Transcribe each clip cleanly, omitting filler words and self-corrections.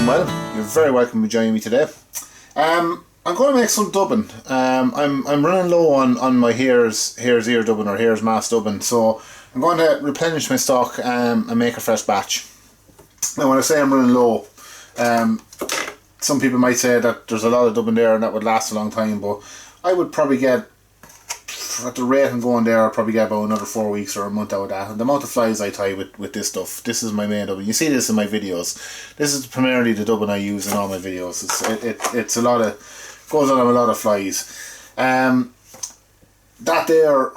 well. You're very welcome to join me today. I'm going to make some dubbing. I'm running low on my hare's ear dubbing or hare's mask dubbing, so I'm going to replenish my stock and make a fresh batch. Now when I say I'm running low, some people might say that there's a lot of dubbing there and that would last a long time, but I would probably get, at the rate I'm going there, I'll probably get about another 4 weeks or a month out of that. And the amount of flies I tie with this stuff, this is my main dubbing. You see this in my videos. This is primarily the dubbing I use in all my videos. It's a lot of, goes on a lot of flies. That there,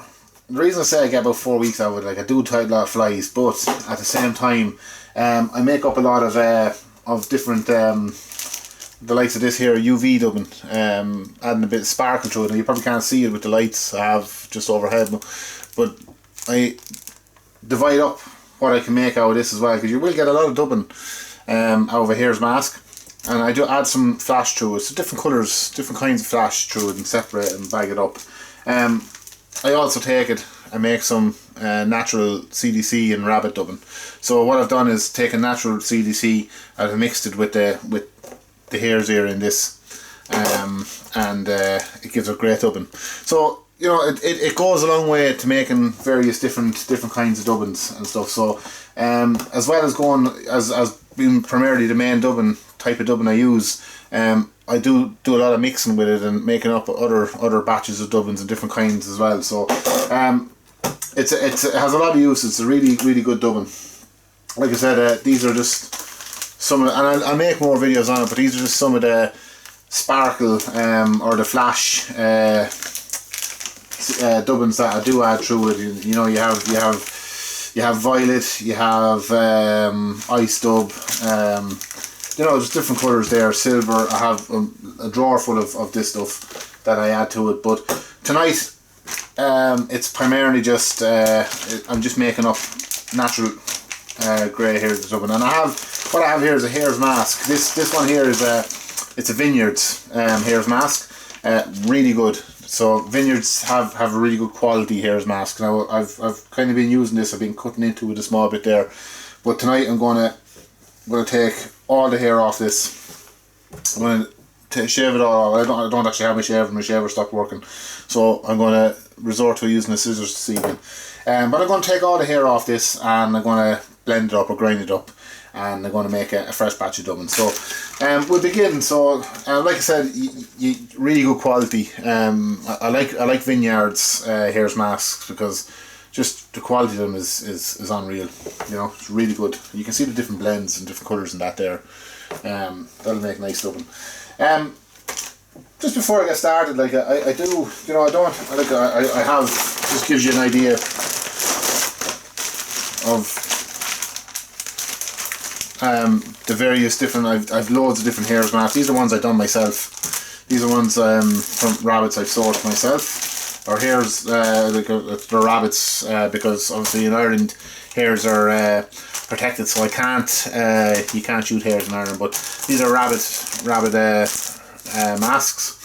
the reason I say I get about 4 weeks out of it, like I do tie a lot of flies, but at the same time, I make up a lot of different, the likes of this here UV dubbing, adding a bit of sparkle to it. Now you probably can't see it with the lights I have just overhead, but I divide up what I can make out of this as well, because you will get a lot of dubbing out of a hare's mask, and I do add some flash through it, so different colours, different kinds of flash through it, and separate it and bag it up. I also take it and make some natural CDC and rabbit dubbing. So what I've done is taken natural CDC, I've mixed it with the hare's ear in this, and it gives a great dubbing. So you know it goes a long way to making various different kinds of dubbins and stuff. So as well as going as being primarily the main dubbing type of dubbing I use, I do a lot of mixing with it and making up other batches of dubbins and different kinds as well. So it has a lot of use. It's a really good dubbin. Like I said, these are just some of, and I'll make more videos on it, but these are just some of the sparkle or the flash dubbins that I do add through it. You know, you have violet, you have ice dub, you know, there's different colours there, silver. I have a drawer full of this stuff that I add to it, but tonight it's primarily just I'm just making up natural grey hair dubbing, and what I have here is a hare's mask. This one here is it's a Vineyards hare's mask, really good. So Vineyards have a really good quality hare's mask. Now I've kind of been using this. I've been cutting into it a small bit there, but tonight I'm gonna take all the hair off this. I'm gonna shave it all off. I don't actually have my shaver. My shaver stopped working, so I'm gonna resort to using the scissors this evening. But I'm gonna take all the hair off this, and I'm gonna blend it up or grind it up, and I'm going to make a fresh batch of dubbing. So we'll begin. So like I said, really good quality. I like Vineyards hare's masks because just the quality of them is unreal. You know, it's really good. You can see the different blends and different colours in that there. That'll make nice dubbing. Just before I get started, like I do, you know, I have, just gives you an idea of the various different, I've loads of different hare's masks. These are ones I've done myself. These are ones from rabbits I've sourced myself, or hares, they're rabbits, because obviously in Ireland hares are protected, so you can't shoot hares in Ireland, but these are rabbit masks,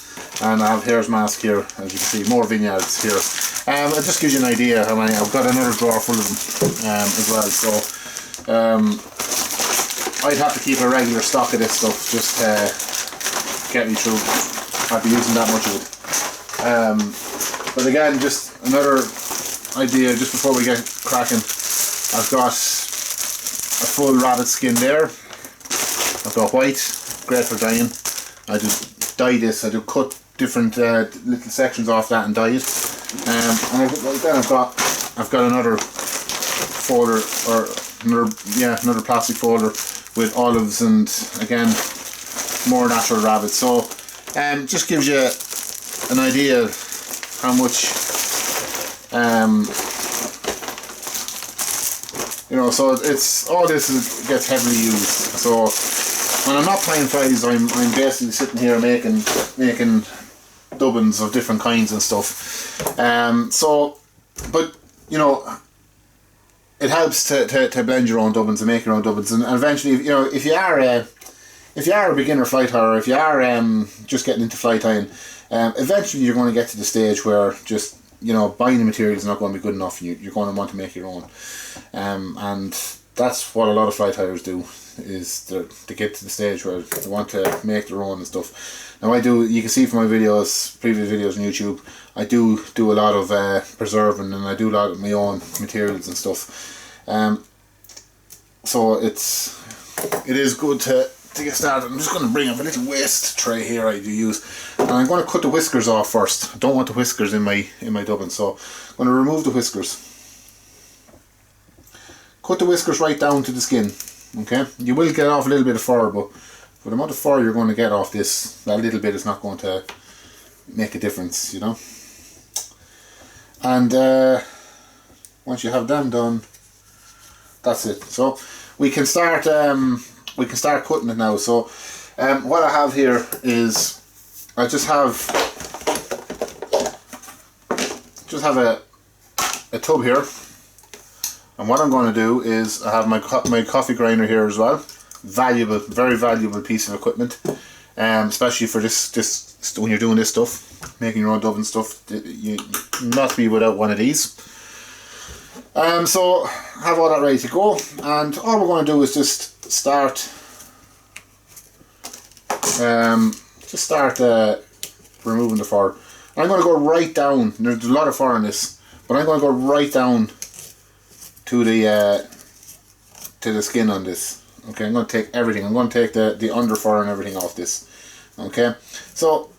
and I have hare's mask here, as you can see, more Vineyards here. It just gives you an idea how many. I've got another drawer full of them as well, so I'd have to keep a regular stock of this stuff just to get me through. I'd be using that much of it. But again, just another idea just before we get cracking. I've got a full rabbit skin there. I've got white, great for dyeing. I just dye this. I do cut different little sections off that and dye it. And then I've got another folder, or another plastic folder with olives and again more natural rabbits. So just gives you an idea of how much you know. So it's all this gets heavily used. So when I'm not tying flies, I'm basically sitting here making dubbins of different kinds and stuff. So but you know, it helps to blend your own dubbins and make your own dubbins, and eventually, you know, if you are a beginner fly tyer, or if you are just getting into fly tying, eventually you're going to get to the stage where just, you know, buying the material is not going to be good enough. You're going to want to make your own, and that's what a lot of fly tyers do, is they get to the stage where they want to make their own and stuff. Now you can see from my videos, previous videos on YouTube, I do a lot of preserving, and I do a lot of my own materials and stuff. So it is good to get started. I'm just going to bring up a little waste tray here I do use, and I'm going to cut the whiskers off first. I don't want the whiskers in my dubbin, so I'm going to remove the whiskers. Cut the whiskers right down to the skin. Okay, you will get off a little bit of fur, but for the amount of fur you're going to get off this, that little bit is not going to make a difference, you know. And once you have them done, that's it. So we can start cutting it now. So what I have here is I just have a tub here, and what I'm going to do is I have my coffee grinder here as well. Valuable, very valuable piece of equipment, especially for this when you're doing this stuff, making your own dubbin stuff. You not be without one of these. So have all that ready to go, and all we're going to do is just start removing the fur. I'm going to go right down. There's a lot of fur in this, but I'm going to go right down to the skin on this. Okay, I'm going to take everything. I'm going to take the under fur and everything off this. Okay, so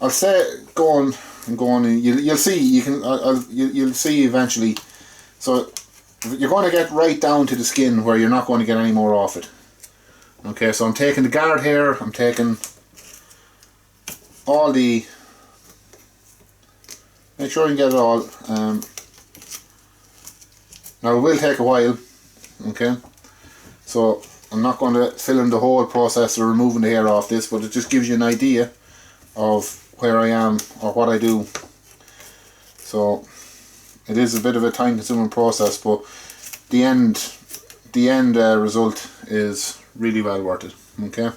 I'll say go on and go on. You'll see. You'll see eventually. So you're going to get right down to the skin where you're not going to get any more off it. Okay, so I'm taking the guard here. I'm taking all the. Make sure you can get it all. Now it will take a while, okay, so I'm not going to film the whole process of removing the hair off this, but it just gives you an idea of where I am or what I do. So it is a bit of a time consuming process, but the end result is really well worth it. Okay,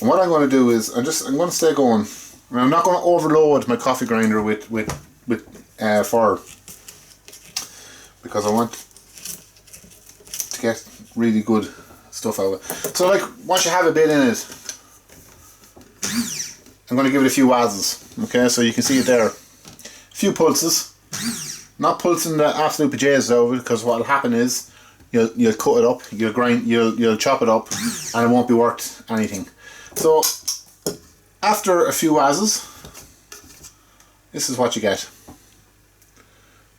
and what I'm going to do is I'm going to stay going. I'm not going to overload my coffee grinder with fur, because I want to get really good stuff out of it. So like once you have a bit in it, I'm going to give it a few wazzles. Okay, so you can see it there. A few pulses. Not pulsing the absolute bejesus out of it, because what will happen is you'll cut it up, you'll chop it up, and it won't be worth anything. So after a few wazzles, this is what you get.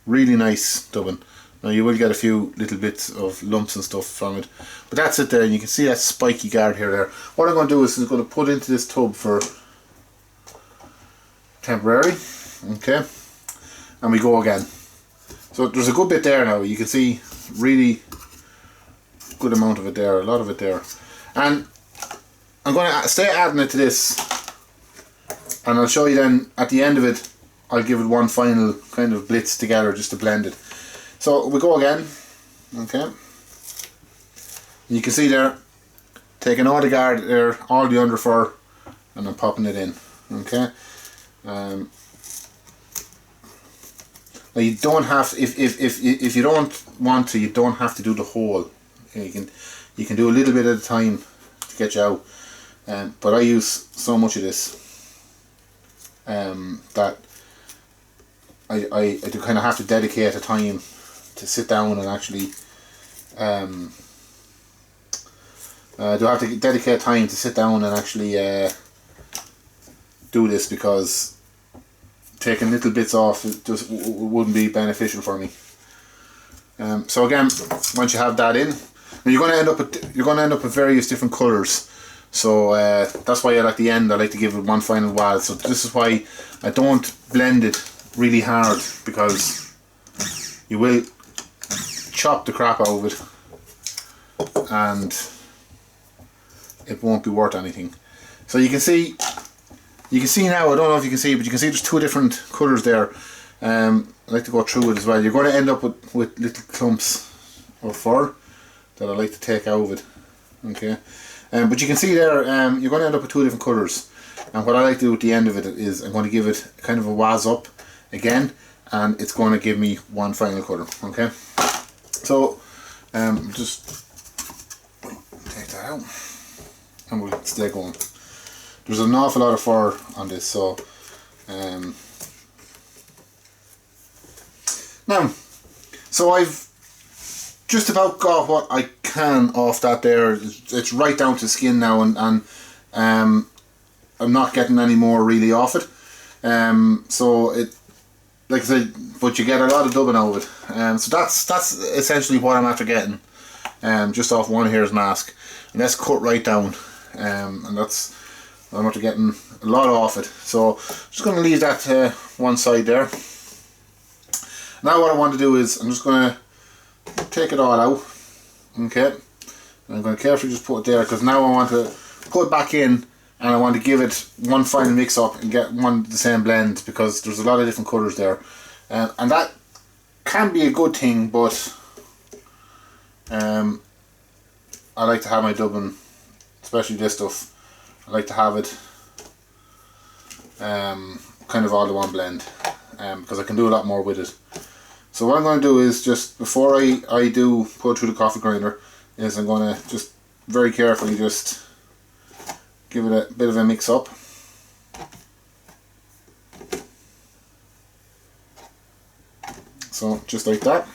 Really nice dubbin. Now you will get a few little bits of lumps and stuff from it, but that's it there. And you can see that spiky guard here there. What I'm going to do is I'm going to put into this tub for temporary. Okay, and we go again. So there's a good bit there now. You can see really good amount of it there, a lot of it there. And I'm going to stay adding it to this, and I'll show you then at the end of it. I'll give it one final kind of blitz together just to blend it. So we go again. Okay, you can see there, taking all the guard there, all the under fur, and I'm popping it in. Okay, now you don't have, if you don't want to, you don't have to do the whole. You can do a little bit at a time to get you out. But I use so much of this that I do kind of have to dedicate a time to sit down and actually do this, because taking little bits off it just wouldn't be beneficial for me. So again, once you have that in, you're going to end up with various different colours. So that's why at the end I like to give it one final while. So this is why I don't blend it really hard, because you will chop the crap out of it and it won't be worth anything. So you can see now, I don't know if you can see, but you can see there's two different colours there. I like to go through it as well. You're going to end up with little clumps of fur that I like to take out of it. Okay, but you can see there, you're going to end up with two different colours. And what I like to do at the end of it is I'm going to give it kind of a waz up again, and it's going to give me one final colour. Okay, so just take that out and we'll stay going. There's an awful lot of fur on this, so now, so I've just about got what I can off that there. It's right down to skin now, and I'm not getting any more really off it. So it, like I said, but you get a lot of dubbing out of it. So that's essentially what I'm after getting, just off one hare's mask, and that's cut right down, and that's, I'm after getting a lot off it. So just going to leave that to one side there. Now what I want to do is I'm just going to take it all out. Okay, and I'm going to carefully just put it there, because now I want to put it back in, and I want to give it one final mix up and get the same blend, because there's a lot of different colours there, and that can be a good thing, but I like to have my dubbing, especially this stuff, I like to have it kind of all in one blend, because I can do a lot more with it. So what I'm going to do is, just before I do put it through the coffee grinder, is I'm going to just very carefully just give it a bit of a mix up. So just like that.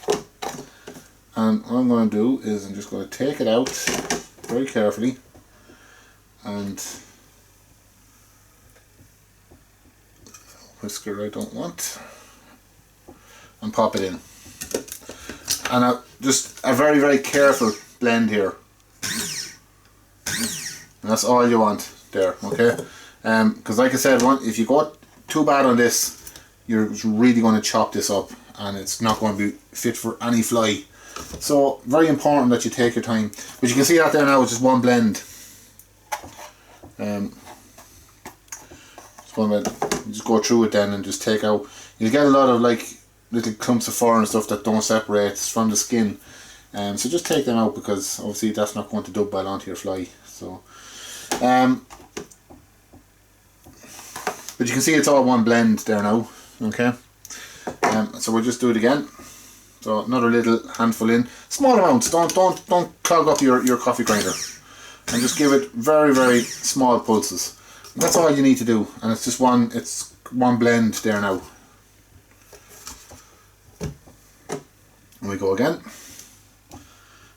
And what I'm going to do is I'm just going to take it out very carefully and whisker I don't want, and pop it in. And just a very, very careful blend here. And that's all you want there, okay? Because like I said, if you go too bad on this, you're really going to chop this up, and it's not going to be fit for any fly. So very important that you take your time. But you can see that there now, it's just one blend. Just go through it then and just take out. You'll get a lot of like little clumps of fur and stuff that don't separate from the skin. So just take them out, because obviously that's not going to dub well onto your fly. So, but you can see it's all one blend there now. Okay. So we'll just do it again. So another little handful in, small amounts. Don't clog up your coffee grinder, and just give it very, very small pulses. And that's all you need to do, and it's just one blend there now. And we go again.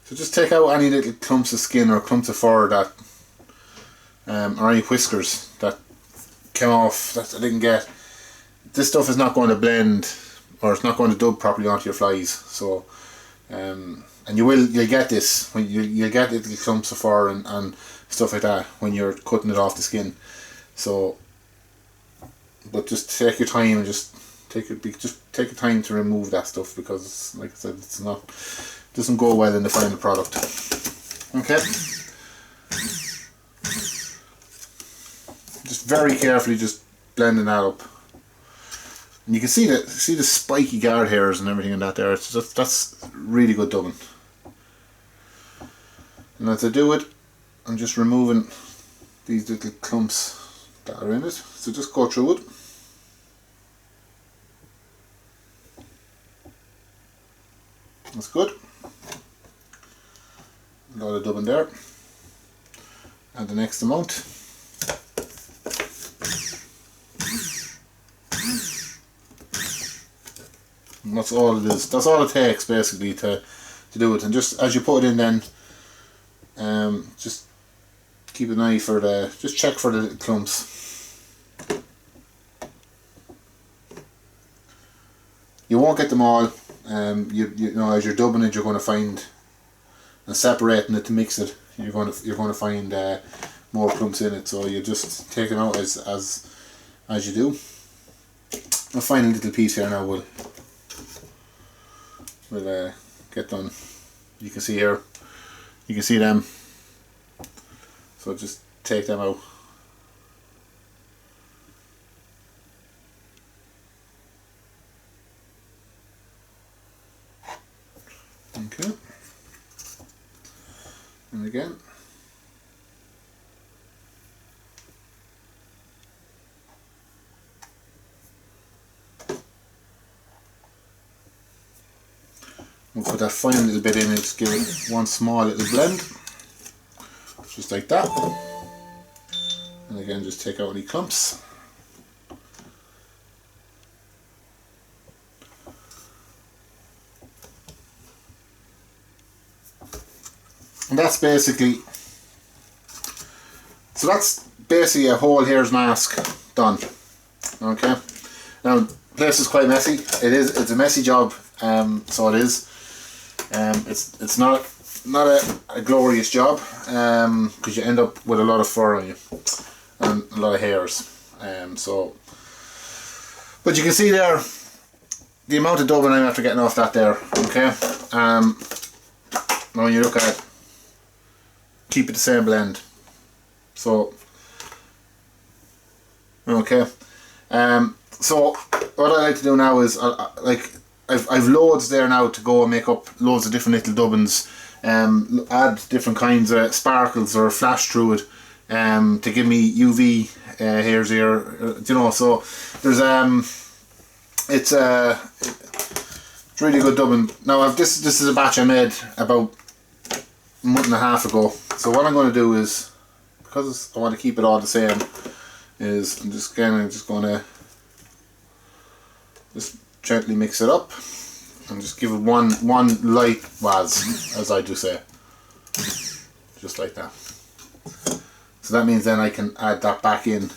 So just take out any little clumps of skin or clumps of fur that, or any whiskers that came off that I didn't get. This stuff is not going to blend, or it's not going to dub properly onto your flies. So, and you'll get this when you'll get little clumps of fur and stuff like that when you're cutting it off the skin. So, but just take your time and just take your time to remove that stuff, because like I said, doesn't go well in the final product. Okay. Just very carefully just blending that up. And you can see the spiky guard hairs and everything in that there. That's really good dubbing. And as I do it, I'm just removing these little clumps that are in it. So just go through it. That's good. A lot of dubbing there. And the next amount. And that's all it is. That's all it takes basically to do it. And just as you put it in, then just keep an eye for just check for the little clumps. You won't get them all. You know, as you're dubbing it, you're going to find, and separating it to mix it, you're going to find more clumps in it. So you just take them out as you do. I'll find a little piece here now. We'll get done. You can see here. You can see them. So just take them out. Okay. And again. We'll put that fine little bit in and just give it one small little blend, just like that. And again, just take out any clumps. And that's basically, so that's basically a whole hare's mask done. Okay. Now, the place is quite messy. It's a messy job. So it is. It's not a glorious job, because you end up with a lot of fur on you and a lot of hairs. But you can see there the amount of dubbing I'm after getting off that there. Okay. Now when you look at it, keep it the same blend. So okay. So what I like to do now is I've loads there now to go and make up loads of different little dubbins, add different kinds of sparkles or flash through it, to give me UV hare's ear, you know. So there's it's really good dubbin. Now this is a batch I made about a month and a half ago. So what I'm going to do is, because I want to keep it all the same, is I'm just going to just gently mix it up and just give it one light waz, as I do say, just like that. So that means then I can add that back in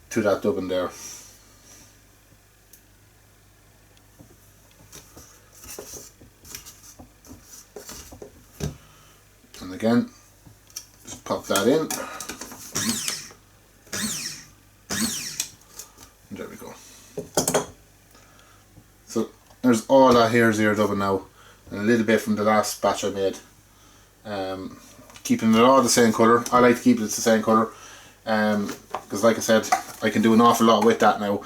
to that dubbin there. And again, just pop that in. And there we go. So there's all that hare's ear dubbin now, and a little bit from the last batch I made. Keeping it all the same colour. I like to keep it the same colour, because like I said, I can do an awful lot with that now.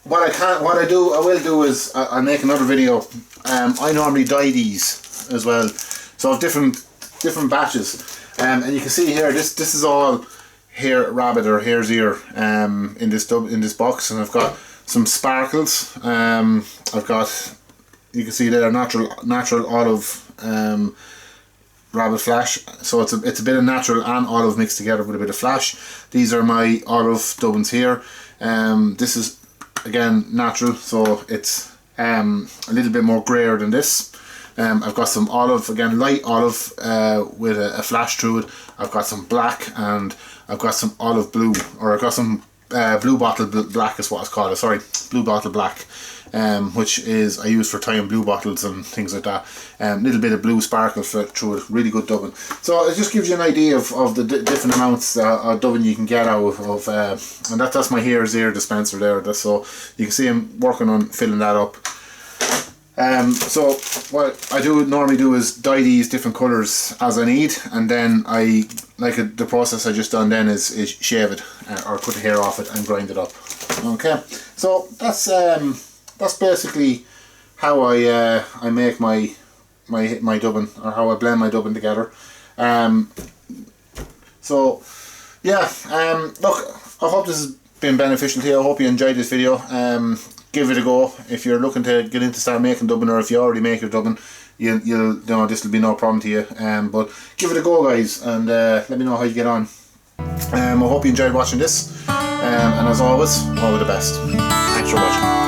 What I will do is I'll make another video. I normally dye these as well, so I've different batches, and you can see here this is all hare rabbit or hare's ear in this box, and I've got some sparkles. I've got, you can see there, natural olive rabbit flash, so it's a bit of natural and olive mixed together with a bit of flash. These are my olive dubbins here. This is again natural, so it's a little bit more grayer than this. I've got some olive, again light olive with a flash through it. I've got some black, and I've got some olive blue, or I've got some blue bottle black is what it's called. Sorry, blue bottle black, which is I use for tying blue bottles and things like that. Little bit of blue sparkle through it. Really good dubbin. So it just gives you an idea of the different amounts of dubbin you can get out of, and that's my hare's ear dispenser there. So you can see I'm working on filling that up. So what I normally do is dye these different colours as I need, and then the process I just done then is shave it, or cut the hair off it and grind it up. Okay, so that's basically how I make my dubbin, or how I blend my dubbin together. So yeah, look, I hope this has been beneficial to you. I hope you enjoyed this video. Give it a go if you're looking to get into start making dubbin, or if you already make your dubbin, you'll know this will be no problem to you. But give it a go, guys, and let me know how you get on. I hope you enjoyed watching this, and as always, all the best. Thanks for watching.